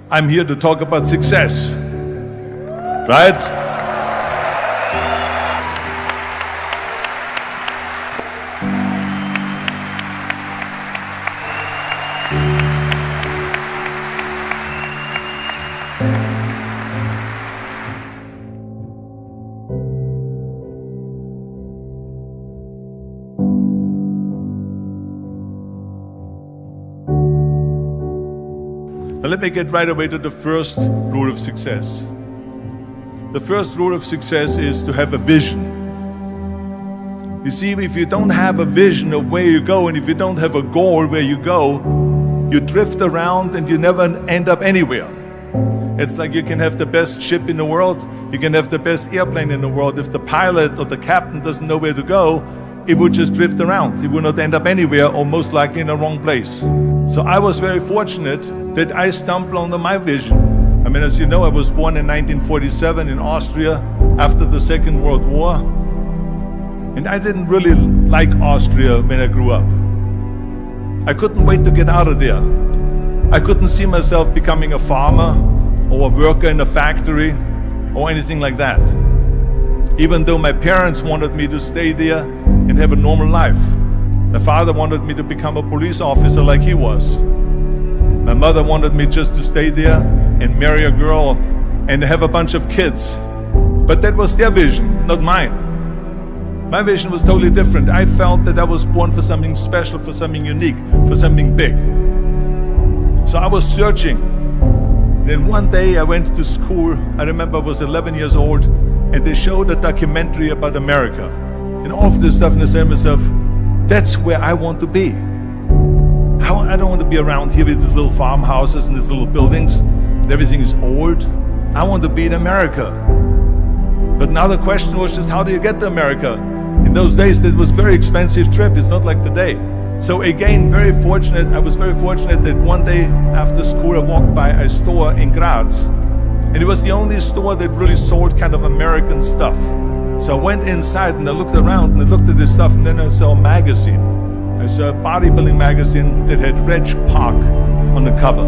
I'm here to talk about success, right? Now let me get right away to the first rule of success. The first rule of success is to have a vision. You see, if you don't have a vision of where you go, and if you don't have a goal where you go, you drift around and you never end up anywhere. It's like you can have the best ship in the world, you can have the best airplane in the world. If the pilot or the captain doesn't know where to go, it would just drift around. It would not end up anywhere, or most likely in the wrong place. So I was very fortunate that I stumbled onto my vision. I mean, as you know, I was born in 1947 in Austria after the Second World War. And I didn't really like Austria when I grew up. I couldn't wait to get out of there. I couldn't see myself becoming a farmer or a worker in a factory or anything like that. Even though my parents wanted me to stay there and have a normal life. My father wanted me to become a police officer like he was. My mother wanted me just to stay there and marry a girl and have a bunch of kids. But that was their vision, not mine. My vision was totally different. I felt that I was born for something special, for something unique, for something big. So I was searching. Then one day I went to school. I remember I was 11 years old, and they showed a documentary about America. And all of this stuff, and I said to myself, that's where I want to be. I don't want to be around here with these little farmhouses and these little buildings. Everything is old. I want to be in America. But now the question was just, how do you get to America? In those days, it was a very expensive trip. It's not like today. So again, I was very fortunate that one day after school, I walked by a store in Graz. And it was the only store that really sold kind of American stuff. So I went inside and I looked around and I looked at this stuff, and then I saw a magazine. I saw a bodybuilding magazine that had Reg Park on the cover.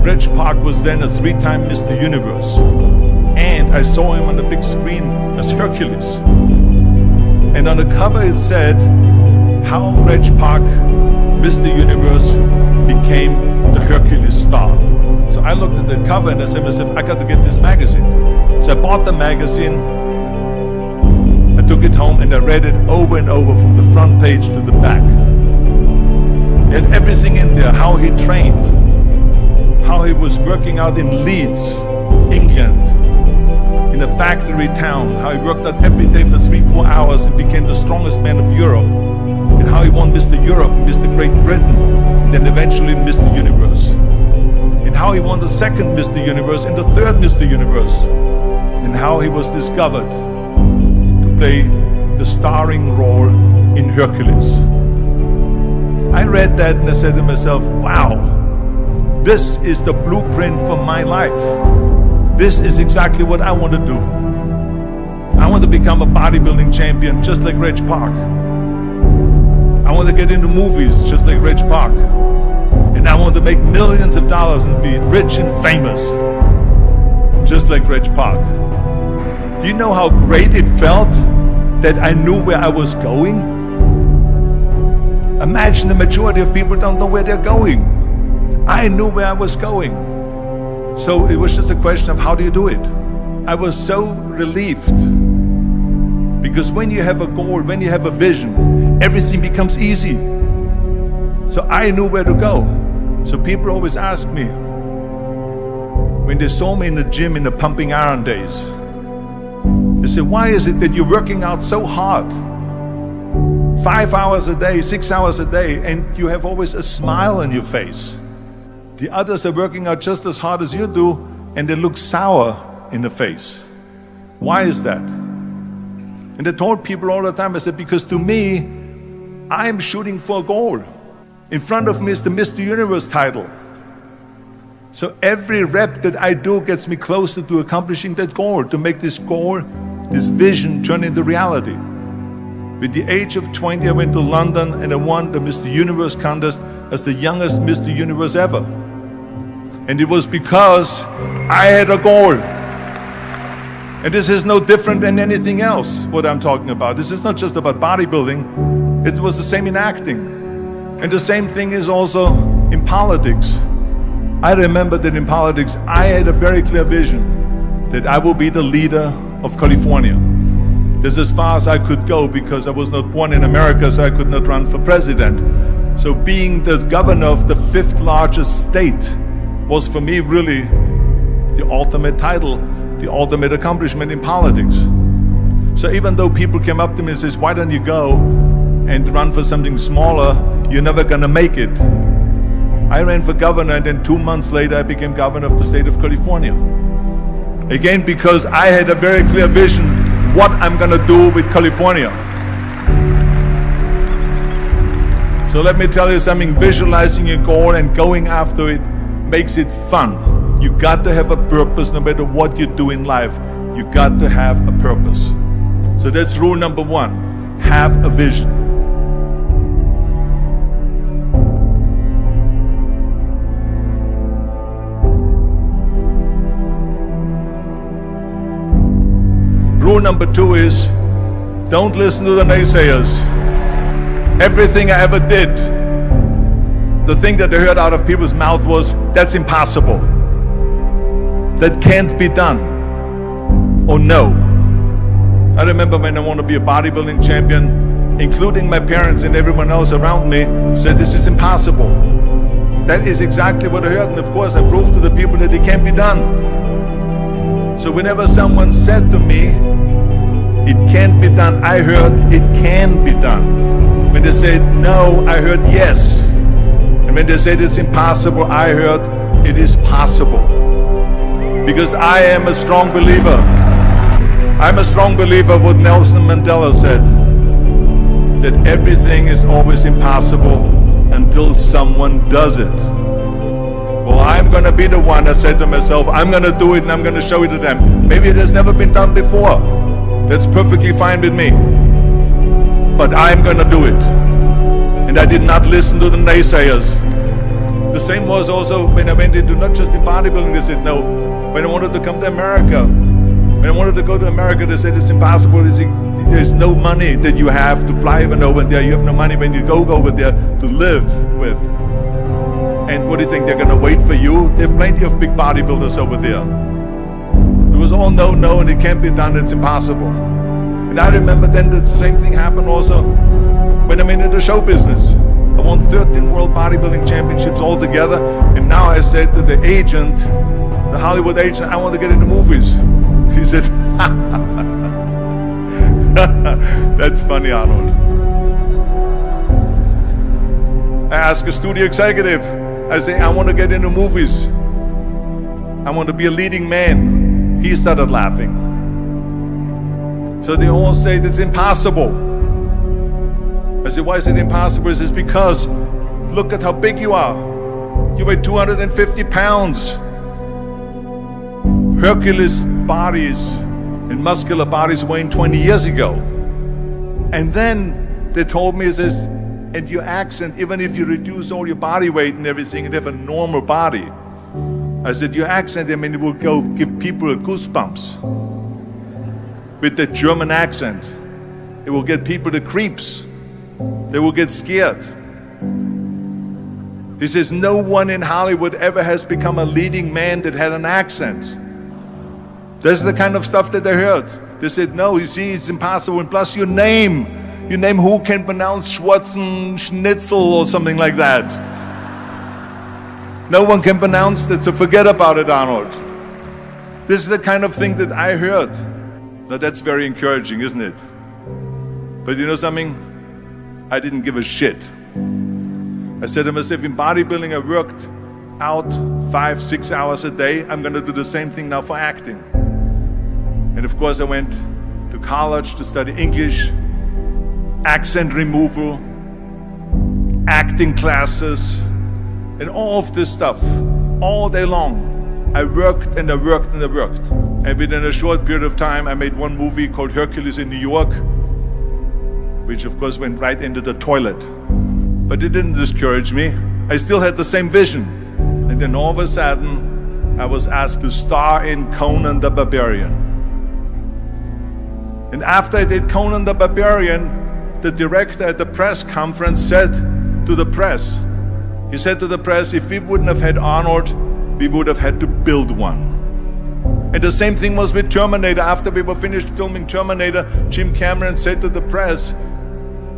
Reg Park was then a 3-time Mr. Universe. And I saw him on the big screen as Hercules. And on the cover it said, how Reg Park, Mr. Universe, became the Hercules star. So I looked at the cover and I said to myself, I got to get this magazine. So I bought the magazine, I took it home and I read it over and over from the front page to the back. It had everything in there, how he trained, how he was working out in Leeds, England, in a factory town, how he worked out every day for 3-4 hours and became the strongest man of Europe, and how he won Mr. Europe, Mr. Great Britain, and then eventually Mr. Universe. And how he won the second Mr. Universe and the third Mr. Universe, and how he was discovered to play the starring role in Hercules. I read that and I said to myself, wow, this is the blueprint for my life. This is exactly what I want to do. I want to become a bodybuilding champion just like Reg Park. I want to get into movies just like Reg Park. And I want to make millions of dollars and be rich and famous just like Reg Park. Do you know how great it felt that I knew where I was going? Imagine the majority of people don't know where they're going. I knew where I was going. So it was just a question of how do you do it? I was so relieved. Because when you have a goal, when you have a vision, everything becomes easy. So I knew where to go. So people always ask me, when they saw me in the gym in the pumping iron days, they said, why is it that you're working out so hard? 5 hours a day, 6 hours a day, and you have always a smile on your face. The others are working out just as hard as you do, and they look sour in the face. Why is that? And I told people all the time, I said, because to me, I'm shooting for a goal. In front of me is the Mr. Universe title. So every rep that I do gets me closer to accomplishing that goal, to make this goal, this vision turn into reality. With the age of 20, I went to London and I won the Mr. Universe contest as the youngest Mr. Universe ever. And it was because I had a goal. And this is no different than anything else, what I'm talking about. This is not just about bodybuilding. It was the same in acting. And the same thing is also in politics. I remember that in politics, I had a very clear vision that I will be the leader of California. This is as far as I could go because I was not born in America, so I could not run for president. So being the governor of the 5th largest state was for me really the ultimate title, the ultimate accomplishment in politics. So even though people came up to me and says, why don't you go and run for something smaller, you're never gonna make it. I ran for governor, and then 2 months later I became governor of the state of California. Again, because I had a very clear vision what I'm gonna do with California. So let me tell you something, visualizing your goal and going after it makes it fun. You got to have a purpose no matter what you do in life. You got to have a purpose. So that's rule number 1, have a vision. Rule number 2 is, don't listen to the naysayers. Everything I ever did, the thing that I heard out of people's mouth was, that's impossible. That can't be done. Or no. I remember when I wanted to be a bodybuilding champion, including my parents and everyone else around me, said this is impossible. That is exactly what I heard, and of course I proved to the people that it can be done. So whenever someone said to me, it can't be done, I heard it can be done. When they said no, I heard yes. And when they said it's impossible, I heard it is possible. Because I am a strong believer. I'm a strong believer what Nelson Mandela said, that everything is always impossible until someone does it. Well, I'm gonna be the one, I said to myself, I'm gonna do it and I'm gonna show it to them. Maybe it has never been done before. That's perfectly fine with me. But I'm gonna do it. And I did not listen to the naysayers. The same was also when I went into not just in bodybuilding, they said no. When I wanted to come to America, when I wanted to go to America, they said it's impossible. There's no money that you have to fly even over there. You have no money when you go over there to live with. And what do you think, they're gonna wait for you? They have plenty of big bodybuilders over there. It was all no, and it can't be done, it's impossible. And I remember then that the same thing happened also when I'm into the show business. I won 13 world bodybuilding championships altogether, and now I said to the agent, the Hollywood agent, I want to get into movies. He said, that's funny, Arnold. I asked a studio executive, I say, I want to get into movies. I want to be a leading man. He started laughing. So they all say it's impossible. I said, why is it impossible? He says, because look at how big you are. You weigh 250 pounds. Hercules bodies and muscular bodies weighing 20 years ago. And then they told me, it says, and your accent, even if you reduce all your body weight and everything and have a normal body, I said, your accent, I mean, it will go give people goosebumps. With the German accent, it will get people the creeps. They will get scared. He says, no one in Hollywood ever has become a leading man that had an accent. That's the kind of stuff that I heard. They said, no, you see, it's impossible. And plus your name who can pronounce Schwarzenschnitzel or something like that. No one can pronounce that, so forget about it, Arnold. This is the kind of thing that I heard. Now that's very encouraging, isn't it? But you know something? I didn't give a shit. I said to myself, in bodybuilding I worked out 5-6 hours a day. I'm gonna do the same thing now for acting. And of course I went to college to study English, accent removal, acting classes, and all of this stuff, all day long. I worked and I worked and I worked. And within a short period of time, I made one movie called Hercules in New York, which of course went right into the toilet. But it didn't discourage me. I still had the same vision. And then all of a sudden, I was asked to star in Conan the Barbarian. And after I did Conan the Barbarian, the director at the press conference said to the press, he said to the press, if we wouldn't have had Arnold, we would have had to build one. And the same thing was with Terminator. After we were finished filming Terminator, Jim Cameron said to the press,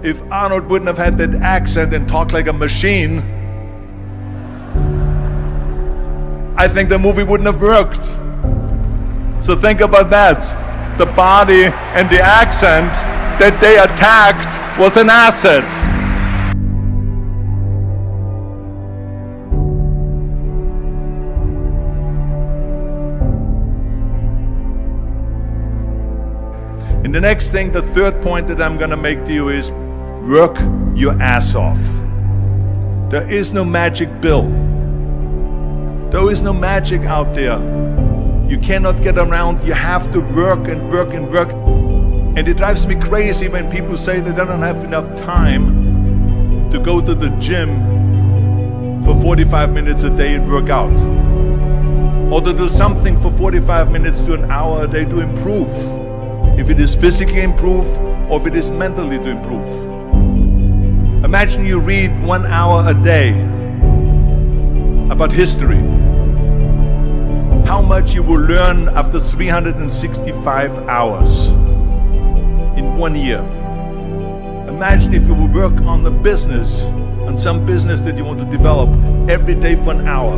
if Arnold wouldn't have had that accent and talked like a machine, I think the movie wouldn't have worked. So think about that. The body and the accent that they attacked was an asset. And the next thing, the third point that I'm going to make to you is work your ass off. There is no magic pill. There is no magic out there. You cannot get around. You have to work and work and work. And it drives me crazy when people say they don't have enough time to go to the gym for 45 minutes a day and work out. Or to do something for 45 minutes to an hour a day to improve. If it is physically improve or if it is mentally to improve. Imagine you read 1 hour a day about history. How much you will learn after 365 hours in 1 year. Imagine if you will work on the business, on some business that you want to develop every day for an hour.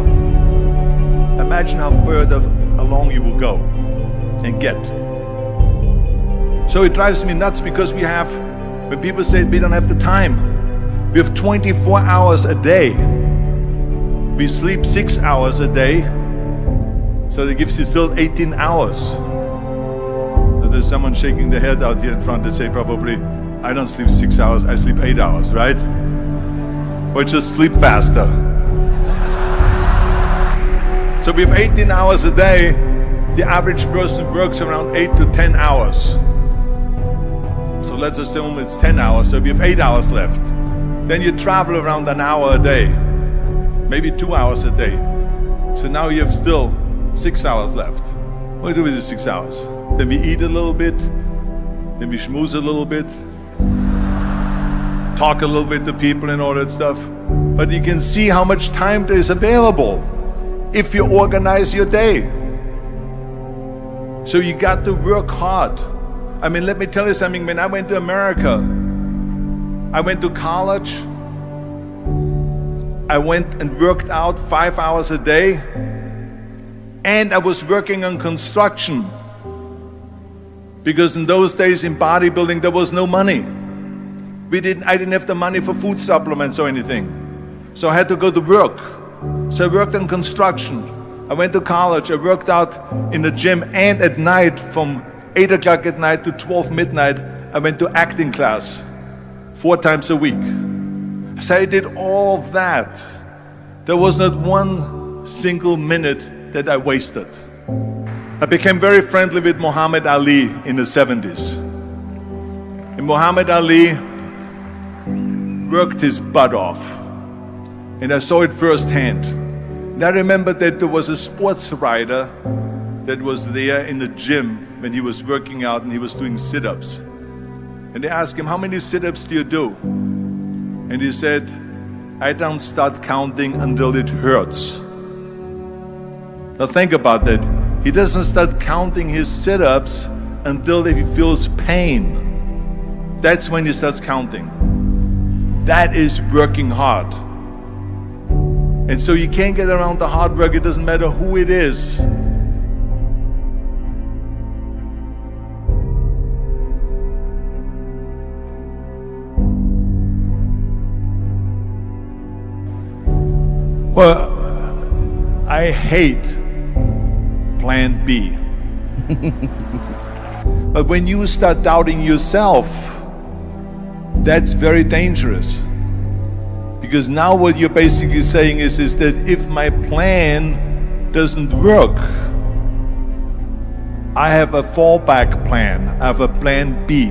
Imagine how further along you will go and get. So it drives me nuts because when people say we don't have the time, we have 24 hours a day. We sleep 6 hours a day, so that gives you still 18 hours. So there's someone shaking their head out here in front. They say probably, I don't sleep 6 hours, I sleep 8 hours, right? Or just sleep faster. So we have 18 hours a day. The average person works around 8 to 10 hours. So let's assume it's 10 hours, so we have 8 hours left. Then you travel around an hour a day, maybe 2 hours a day. So now you have still 6 hours left. What do we do with the 6 hours? Then we eat a little bit, then we schmooze a little bit, talk a little bit to people and all that stuff. But you can see how much time there is available if you organize your day. So you got to work hard. I mean, let me tell you something. When I went to America, I went to college. I went and worked out 5 hours a day. And I was working on construction. Because in those days in bodybuilding, there was no money. I didn't have the money for food supplements or anything. So I had to go to work. So I worked on construction. I went to college. I worked out in the gym. And at night, from 8 o'clock at night to 12 midnight, I went to acting class 4 times a week. So I did all of that. There was not one single minute that I wasted. I became very friendly with Muhammad Ali in the 70s. And Muhammad Ali worked his butt off. And I saw it firsthand. And I remember that there was a sports writer that was there in the gym when he was working out and he was doing sit-ups. And they asked him, how many sit-ups do you do? And he said, I don't start counting until it hurts. Now think about that. He doesn't start counting his sit-ups until he feels pain. That's when he starts counting. That is working hard. And so you can't get around the hard work. It doesn't matter who it is. Well, I hate plan B. But when you start doubting yourself, that's very dangerous. Because now what you're basically saying is that if my plan doesn't work, I have a fallback plan, I have a plan B.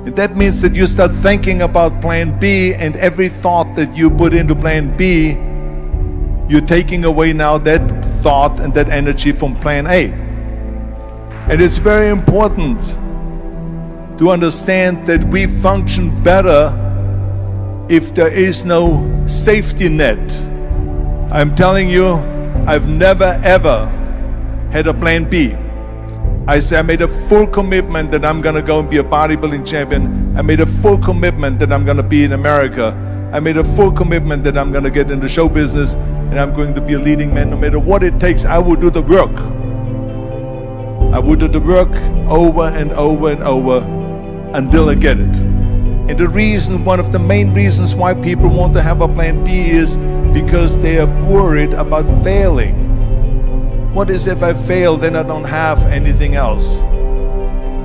And that means that you start thinking about plan B, and every thought that you put into plan B you're taking away now that thought and that energy from plan A. And it's very important to understand that we function better if there is no safety net. I'm telling you, I've never ever had a plan B. I made a full commitment that I'm gonna go and be a bodybuilding champion. I made a full commitment that I'm gonna be in America. I made a full commitment that I'm gonna get into show business and I'm going to be a leading man. No matter what it takes, I will do the work. I will do the work over and over and over until I get it. And the reason, one of the main reasons why people want to have a plan B is because they are worried about failing. What is if I fail, then I don't have anything else?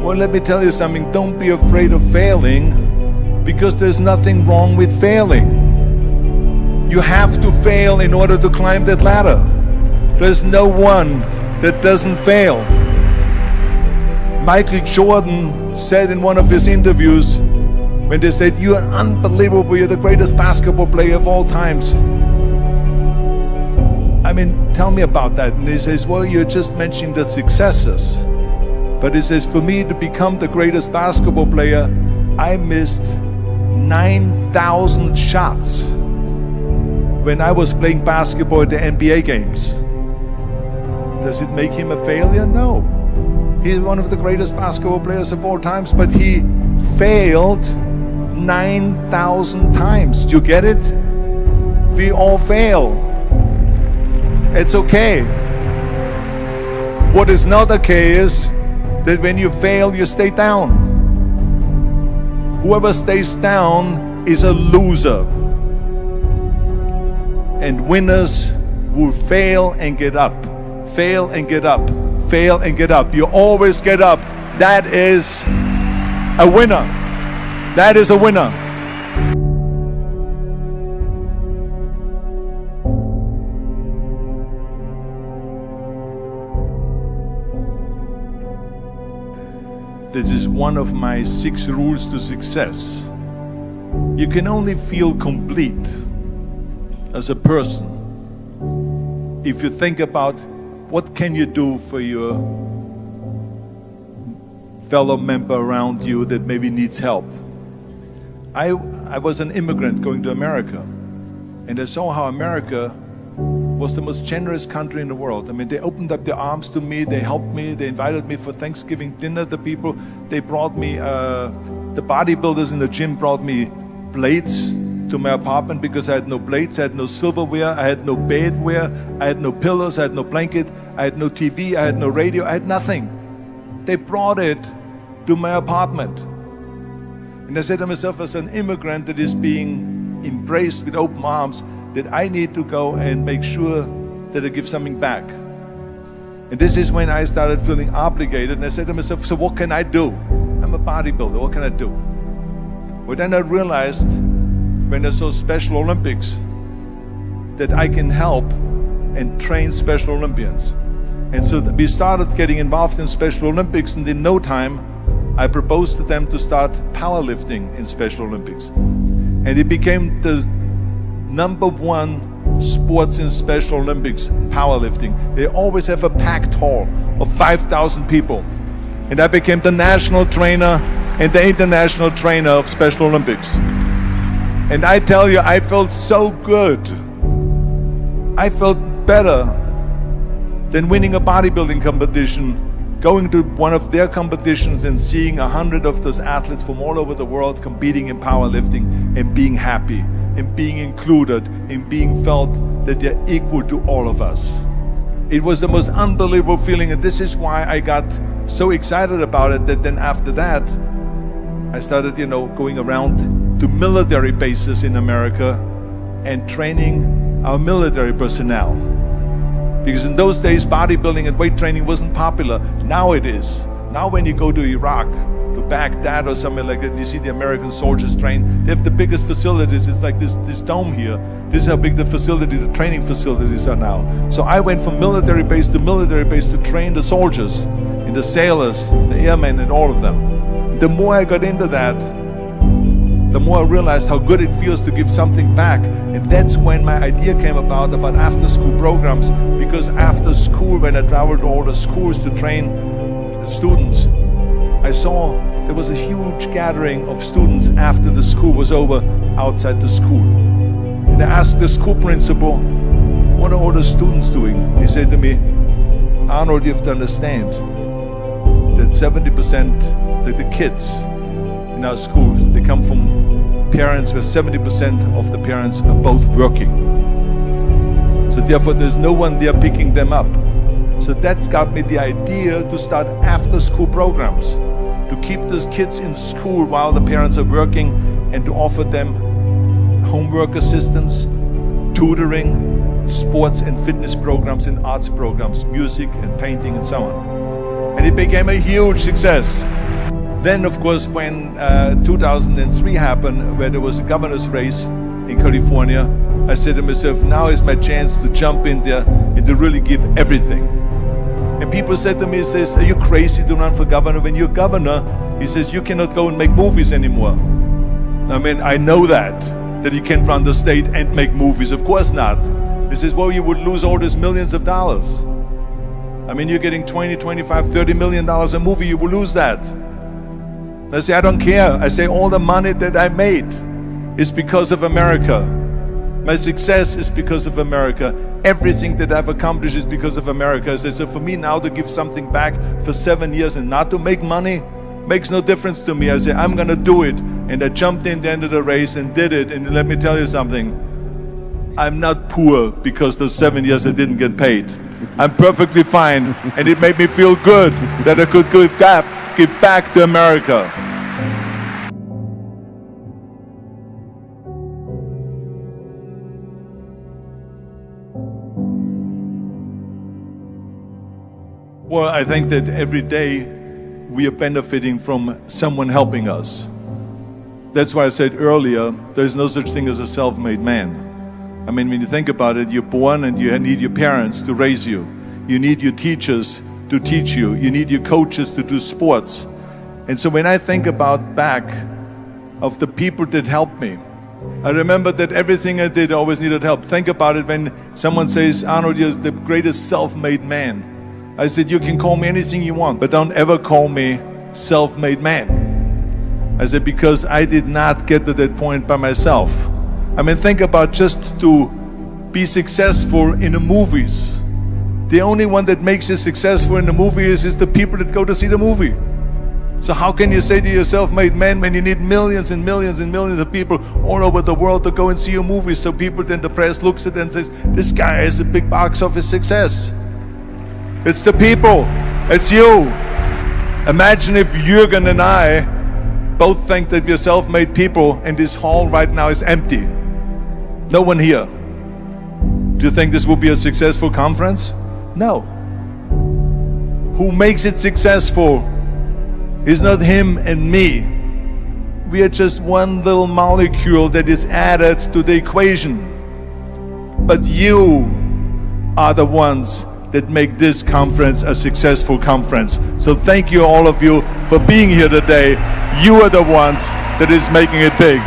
Well, let me tell you something, don't be afraid of failing, because there's nothing wrong with failing. You have to fail in order to climb that ladder. There's no one that doesn't fail. Michael Jordan said in one of his interviews, when they said, "You're unbelievable, you're the greatest basketball player of all times." I mean, tell me about that. And he says, well, you're just mentioning the successes. But he says, for me to become the greatest basketball player, I missed 9,000 shots when I was playing basketball at the NBA games. Does it make him a failure? No. He's one of the greatest basketball players of all times, but he failed 9,000 times. Do you get it? We all fail. It's okay. What is not okay is that when you fail, you stay down. Whoever stays down is a loser. And winners will fail and get up. Fail and get up. Fail and get up. You always get up. That is a winner. That is a winner. This is one of my 6 rules to success. You can only feel complete as a person if you think about what can you do for your fellow member around you that maybe needs help. I was an immigrant going to America, and I saw how America was the most generous country in the world. I mean, they opened up their arms to me, they helped me, they invited me for Thanksgiving dinner, the people. They brought me, the bodybuilders in the gym brought me plates to my apartment because I had no plates, I had no silverware, I had no bedware, I had no pillows, I had no blanket, I had no TV, I had no radio, I had nothing. They brought it to my apartment. And I said to myself, as an immigrant that is being embraced with open arms, that I need to go and make sure that I give something back. And this is when I started feeling obligated, and I said to myself, so what can I do? I'm a bodybuilder, what can I do? Well, then I realized, when I saw Special Olympics, that I can help and train Special Olympians. And so we started getting involved in Special Olympics, and in no time, I proposed to them to start powerlifting in Special Olympics. And it became the #1 sports in Special Olympics, powerlifting. They always have a packed hall of 5,000 people. And I became the national trainer and the international trainer of Special Olympics. And I tell you, I felt so good. I felt better than winning a bodybuilding competition, going to one of their competitions and seeing 100 of those athletes from all over the world competing in powerlifting and being happy and being included and being felt that they're equal to all of us. It was the most unbelievable feeling, and this is why I got so excited about it that then after that I started, going around to military bases in America and training our military personnel. Because in those days, bodybuilding and weight training wasn't popular. Now it is. Now when you go to Iraq, to Baghdad or somewhere like that, you see the American soldiers train. They have the biggest facilities. It's like this dome here. This is how big the training facilities are now. So I went from military base to train the soldiers and the sailors, the airmen and all of them. The more I got into that, the more I realized how good it feels to give something back. And that's when my idea came about after-school programs, because after school, when I traveled to all the schools to train students, I saw there was a huge gathering of students after the school was over outside the school. And I asked the school principal, what are all the students doing? He said to me, Arnold, you have to understand that 70% of the kids in our schools, they come from parents where 70% of the parents are both working. So therefore there's no one there picking them up. So that's got me the idea to start after-school programs, to keep those kids in school while the parents are working, and to offer them homework assistance, tutoring, sports and fitness programs and arts programs, music and painting and so on. And it became a huge success. Then, of course, when 2003 happened, where there was a governor's race in California, I said to myself, now is my chance to jump in there and to really give everything. And people said to me, says, are you crazy to run for governor? When you're governor, he says, you cannot go and make movies anymore. I mean, I know that you can't run the state and make movies. Of course not. He says, well, you would lose all these millions of dollars. I mean, you're getting 20, 25, 30 million dollars a movie, you will lose that. I say, I don't care. I say, all the money that I made is because of America. My success is because of America. Everything that I've accomplished is because of America. I say, so for me now to give something back for 7 years and not to make money makes no difference to me. I say, I'm gonna do it. And I jumped in the end of the race and did it. And let me tell you something, I'm not poor because those 7 years I didn't get paid. I'm perfectly fine. And it made me feel good that I could give back to America. Well, I think that every day we are benefiting from someone helping us. That's why I said earlier, there's no such thing as a self-made man. I mean, when you think about it, you're born and you need your parents to raise you. You need your teachers to teach you. You need your coaches to do sports. And so when I think about back of the people that helped me, I remember that everything I did always needed help. Think about it when someone says, Arnold, you're the greatest self-made man. I said, you can call me anything you want, but don't ever call me self-made man. I said, because I did not get to that point by myself. I mean, think about just to be successful in the movies. The only one that makes you successful in the movie is the people that go to see the movie. So how can you say to yourself, made man, when you need millions and millions and millions of people all over the world to go and see your movies? So people, then the press looks at it and says, this guy is a big box office success. It's the people, it's you. Imagine if Jürgen and I both think that we're self-made people and this hall right now is empty. No one here. Do you think this will be a successful conference? No. Who makes it successful is not him and me. We are just one little molecule that is added to the equation. But you are the ones that make this conference a successful conference. So thank you all of you for being here today. You are the ones that is making it big.